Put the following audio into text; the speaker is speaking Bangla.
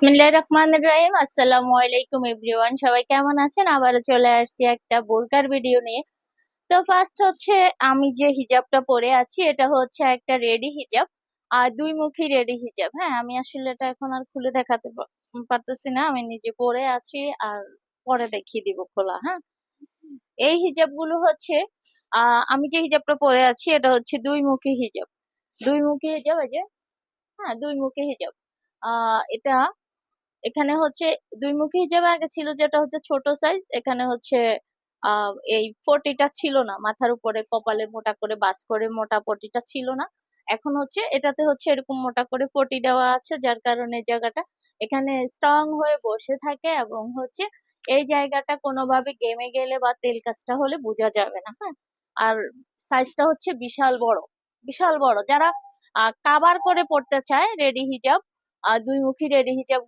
বিসমিল্লাহির রহমানির রহিম। আসসালামু আলাইকুম এভরিওয়ান, সবাই কেমন আছেন? আবারও চলে আসছি একটা বোরকার ভিডিও নিয়ে। তো ফার্স্ট হচ্ছে, আমি যে হিজাবটা পরে আছি এটা হচ্ছে একটা রেডি হিজাব, আর দুই মুখী রেডি হিজাব। হ্যাঁ, আমি আসলে এটা এখন আর খুলে দেখাতে পারতেছি না, আমি নিজে পরে আছি আর পরে দেখিয়ে দিব খোলা। হ্যাঁ, এই হিজাব গুলো হচ্ছে, আমি যে হিজাবটা পরে আছি এটা হচ্ছে দুই মুখী হিজাব। দুই মুখী হিজাব, এই যে, হ্যাঁ, দুই মুখী হিজাব। এটা এখানে হচ্ছে দুই মুখী হিজাবে আগে ছিল যেটা হচ্ছে ছোট সাইজ, এখানে হচ্ছে এই পটিটা ছিল না, মাথার উপরে কপালে মোটা করে বাস করে মোটা পটিটা ছিল না। এখন হচ্ছে এটাতে হচ্ছে এরকম মোটা করে পটি দেওয়া আছে, যার কারণে এই জায়গাটা এখানে স্ট্রং হয়ে বসে থাকে, এবং হচ্ছে এই জায়গাটা কোনোভাবে গেমে গেলে বা তেল কাজটা হলে বোঝা যাবে না। হ্যাঁ, আর সাইজটা হচ্ছে বিশাল বড়, বিশাল বড়। যারা কাভার করে পড়তে চায় রেডি হিজাব, দুই মুখী রেডি হিজাব